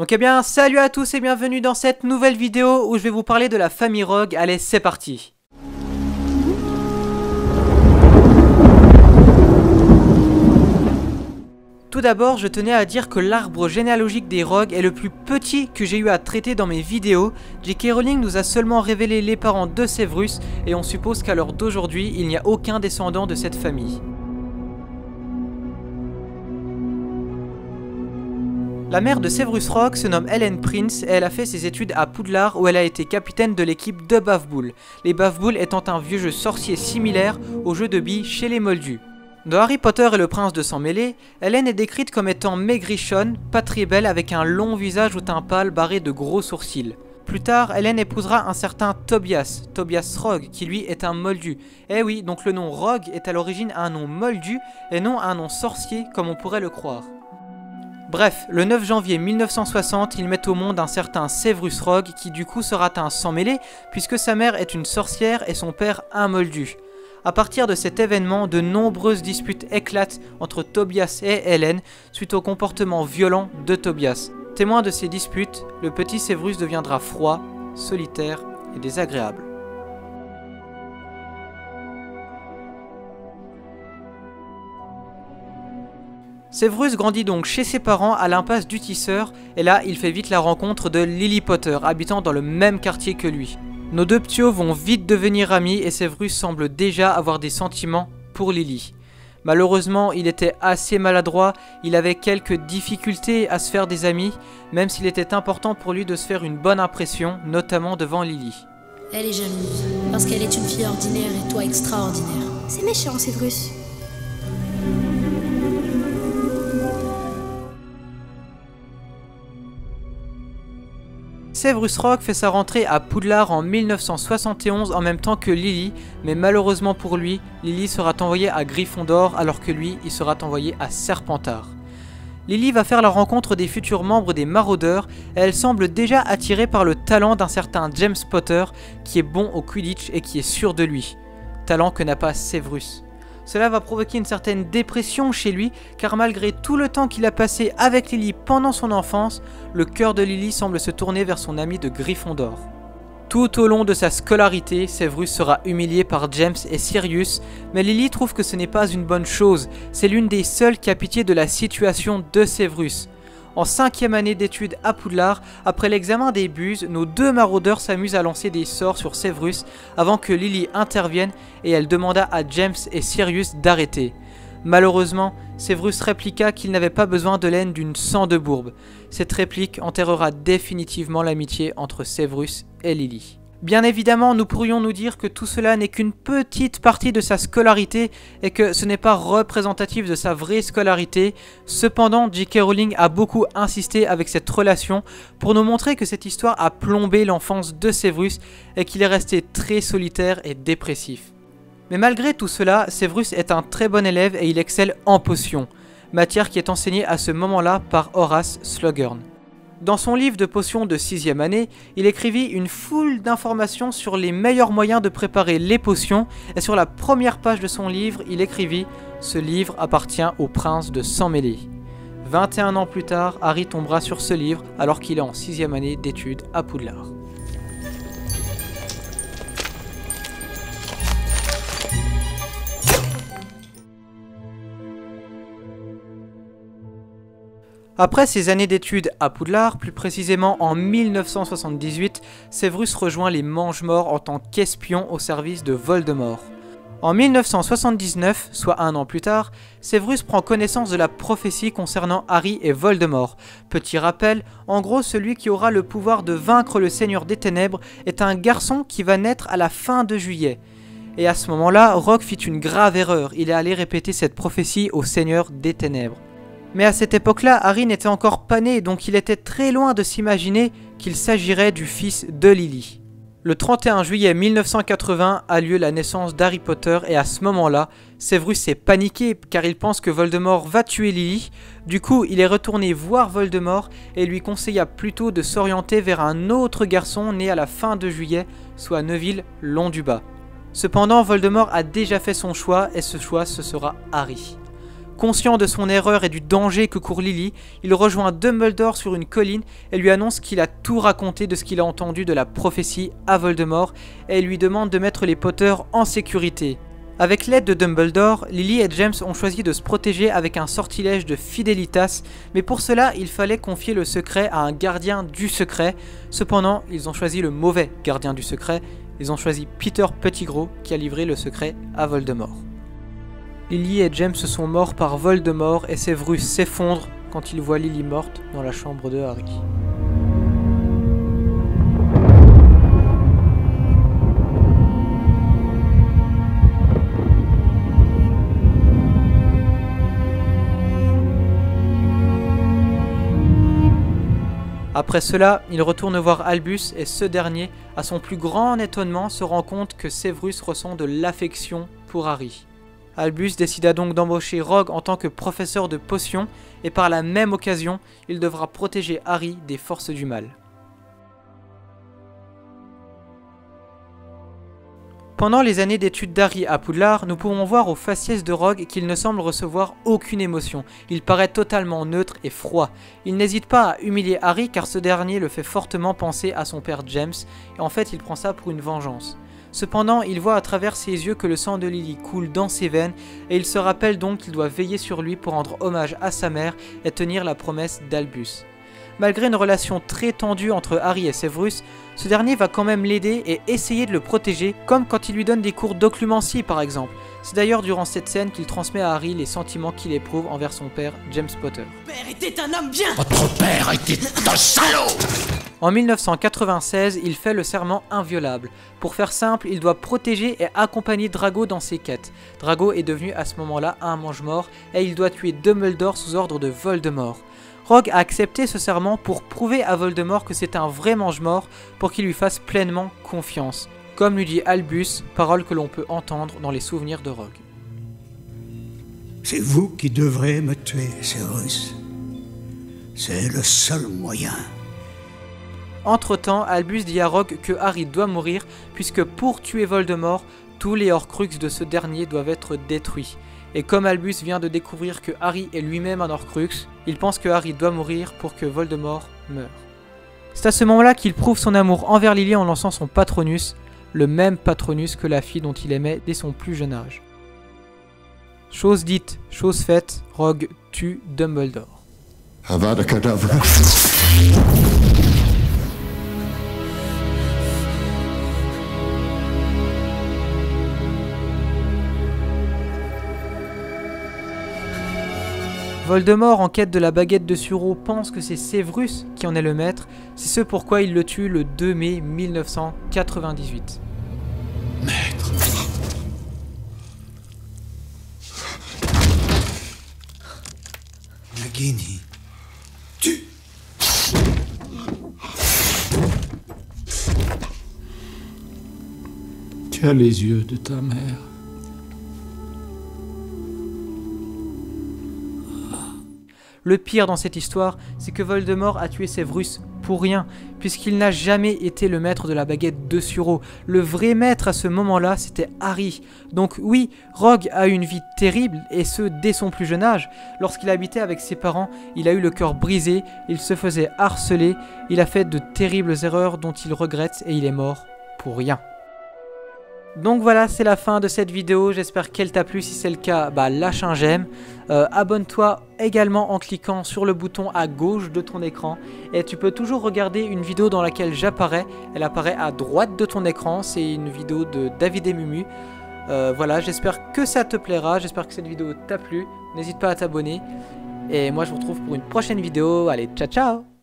Donc salut à tous et bienvenue dans cette nouvelle vidéo où je vais vous parler de la famille Rogue. Allez, c'est parti. Tout d'abord, je tenais à dire que l'arbre généalogique des Rogue est le plus petit que j'ai eu à traiter dans mes vidéos. J.K. Rowling nous a seulement révélé les parents de Severus et on suppose qu'à l'heure d'aujourd'hui, il n'y a aucun descendant de cette famille. La mère de Severus Rogue se nomme Helen Prince et elle a fait ses études à Poudlard où elle a été capitaine de l'équipe de Bave-Boule, les Bave-Boule étant un vieux jeu sorcier similaire au jeu de billes chez les Moldus. Dans Harry Potter et le prince de sang mêlé, Helen est décrite comme étant maigrichonne, pas très belle avec un long visage au teint pâle barré de gros sourcils. Plus tard, Helen épousera un certain Tobias Rogue, qui lui est un Moldu. Eh oui, donc le nom Rogue est à l'origine un nom Moldu et non un nom sorcier comme on pourrait le croire. Bref, le 9 janvier 1960, ils mettent au monde un certain Severus Rogue qui du coup sera un sang mêlé puisque sa mère est une sorcière et son père un Moldu. A partir de cet événement, de nombreuses disputes éclatent entre Tobias et Helen suite au comportement violent de Tobias. Témoin de ces disputes, le petit Severus deviendra froid, solitaire et désagréable. Severus grandit donc chez ses parents à l'impasse du Tisseur et là il fait vite la rencontre de Lily Potter habitant dans le même quartier que lui. Nos deux ptios vont vite devenir amis et Severus semble déjà avoir des sentiments pour Lily. Malheureusement il était assez maladroit, il avait quelques difficultés à se faire des amis, même s'il était important pour lui de se faire une bonne impression, notamment devant Lily. Elle est jalouse, parce qu'elle est une fille ordinaire et toi extraordinaire. C'est méchant Severus. Severus Rogue fait sa rentrée à Poudlard en 1971 en même temps que Lily, mais malheureusement pour lui, Lily sera envoyée à Gryffondor alors que lui, il sera envoyé à Serpentard. Lily va faire la rencontre des futurs membres des Maraudeurs et elle semble déjà attirée par le talent d'un certain James Potter qui est bon au Quidditch et qui est sûr de lui. Talent que n'a pas Severus. Cela va provoquer une certaine dépression chez lui, car malgré tout le temps qu'il a passé avec Lily pendant son enfance, le cœur de Lily semble se tourner vers son ami de Gryffondor. Tout au long de sa scolarité, Severus sera humilié par James et Sirius, mais Lily trouve que ce n'est pas une bonne chose, c'est l'une des seules qui a pitié de la situation de Severus. En 5e année d'études à Poudlard, après l'examen des buses, nos deux maraudeurs s'amusent à lancer des sorts sur Severus avant que Lily intervienne et elle demanda à James et Sirius d'arrêter. Malheureusement, Severus répliqua qu'il n'avait pas besoin de l'aide d'une sang de bourbe. Cette réplique enterrera définitivement l'amitié entre Severus et Lily. Bien évidemment, nous pourrions nous dire que tout cela n'est qu'une petite partie de sa scolarité et que ce n'est pas représentatif de sa vraie scolarité. Cependant, J.K. Rowling a beaucoup insisté avec cette relation pour nous montrer que cette histoire a plombé l'enfance de Severus et qu'il est resté très solitaire et dépressif. Mais malgré tout cela, Severus est un très bon élève et il excelle en potions, matière qui est enseignée à ce moment-là par Horace Slughorn. Dans son livre de potions de 6e année, il écrivit une foule d'informations sur les meilleurs moyens de préparer les potions et sur la première page de son livre, il écrivit « Ce livre appartient au prince de sang mêlé ». 21 ans plus tard, Harry tombera sur ce livre alors qu'il est en 6e année d'études à Poudlard. Après ses années d'études à Poudlard, plus précisément en 1978, Severus rejoint les Mange-Morts en tant qu'espion au service de Voldemort. En 1979, soit un an plus tard, Severus prend connaissance de la prophétie concernant Harry et Voldemort. Petit rappel, en gros celui qui aura le pouvoir de vaincre le Seigneur des Ténèbres est un garçon qui va naître à la fin de juillet. Et à ce moment-là, Rogue fit une grave erreur, il est allé répéter cette prophétie au Seigneur des Ténèbres. Mais à cette époque-là, Harry n'était encore pas né, donc il était très loin de s'imaginer qu'il s'agirait du fils de Lily. Le 31 juillet 1980 a lieu la naissance d'Harry Potter et à ce moment-là, Severus est paniqué car il pense que Voldemort va tuer Lily. Du coup, il est retourné voir Voldemort et lui conseilla plutôt de s'orienter vers un autre garçon né à la fin de juillet, soit Neville Londubat. Cependant, Voldemort a déjà fait son choix et ce choix ce sera Harry. Conscient de son erreur et du danger que court Lily, il rejoint Dumbledore sur une colline et lui annonce qu'il a tout raconté de ce qu'il a entendu de la prophétie à Voldemort et il lui demande de mettre les Potter en sécurité. Avec l'aide de Dumbledore, Lily et James ont choisi de se protéger avec un sortilège de Fidelitas, mais pour cela, il fallait confier le secret à un gardien du secret. Cependant, ils ont choisi le mauvais gardien du secret, ils ont choisi Peter Pettigrew qui a livré le secret à Voldemort. Lily et James sont morts par Voldemort et Severus s'effondre quand il voit Lily morte dans la chambre de Harry. Après cela, il retourne voir Albus et ce dernier, à son plus grand étonnement, se rend compte que Severus ressent de l'affection pour Harry. Albus décida donc d'embaucher Rogue en tant que professeur de potions et par la même occasion, il devra protéger Harry des forces du mal. Pendant les années d'études d'Harry à Poudlard, nous pouvons voir au faciès de Rogue qu'il ne semble recevoir aucune émotion. Il paraît totalement neutre et froid. Il n'hésite pas à humilier Harry car ce dernier le fait fortement penser à son père James et en fait il prend ça pour une vengeance. Cependant, il voit à travers ses yeux que le sang de Lily coule dans ses veines et il se rappelle donc qu'il doit veiller sur lui pour rendre hommage à sa mère et tenir la promesse d'Albus. Malgré une relation très tendue entre Harry et Severus, ce dernier va quand même l'aider et essayer de le protéger, comme quand il lui donne des cours d'occlumencie par exemple. C'est d'ailleurs durant cette scène qu'il transmet à Harry les sentiments qu'il éprouve envers son père, James Potter. Mon père était un homme bien. Votre père était un salaud. En 1996, il fait le serment inviolable. Pour faire simple, il doit protéger et accompagner Drago dans ses quêtes. Drago est devenu à ce moment-là un mange-mort et il doit tuer Dumbledore sous ordre de Voldemort. Rogue a accepté ce serment pour prouver à Voldemort que c'est un vrai mange-mort pour qu'il lui fasse pleinement confiance. Comme lui dit Albus, parole que l'on peut entendre dans les souvenirs de Rogue. C'est vous qui devrez me tuer, Severus. C'est le seul moyen. Entre-temps, Albus dit à Rogue que Harry doit mourir puisque pour tuer Voldemort, tous les Horcruxes de ce dernier doivent être détruits. Et comme Albus vient de découvrir que Harry est lui-même un Horcrux, il pense que Harry doit mourir pour que Voldemort meure. C'est à ce moment-là qu'il prouve son amour envers Lily en lançant son Patronus, le même Patronus que la fille dont il aimait dès son plus jeune âge. Chose dite, chose faite, Rogue tue Dumbledore. Avada Kedavra. Voldemort, en quête de la baguette de Suro, pense que c'est Severus qui en est le maître. C'est ce pourquoi il le tue le 2 mai 1998. Maître. Nagini. Tu. Tu as les yeux de ta mère. Le pire dans cette histoire, c'est que Voldemort a tué Severus pour rien, puisqu'il n'a jamais été le maître de la baguette de Suro. Le vrai maître à ce moment-là, c'était Harry. Donc oui, Rogue a eu une vie terrible, et ce, dès son plus jeune âge. Lorsqu'il habitait avec ses parents, il a eu le cœur brisé, il se faisait harceler, il a fait de terribles erreurs dont il regrette, et il est mort pour rien. Donc voilà, c'est la fin de cette vidéo, j'espère qu'elle t'a plu. Si c'est le cas, lâche un j'aime. Abonne-toi également en cliquant sur le bouton à gauche de ton écran. Et tu peux toujours regarder une vidéo dans laquelle j'apparais. Elle apparaît à droite de ton écran, c'est une vidéo de David et Mumu. Voilà, j'espère que ça te plaira, j'espère que cette vidéo t'a plu. N'hésite pas à t'abonner. Et moi je vous retrouve pour une prochaine vidéo. Allez, ciao ciao!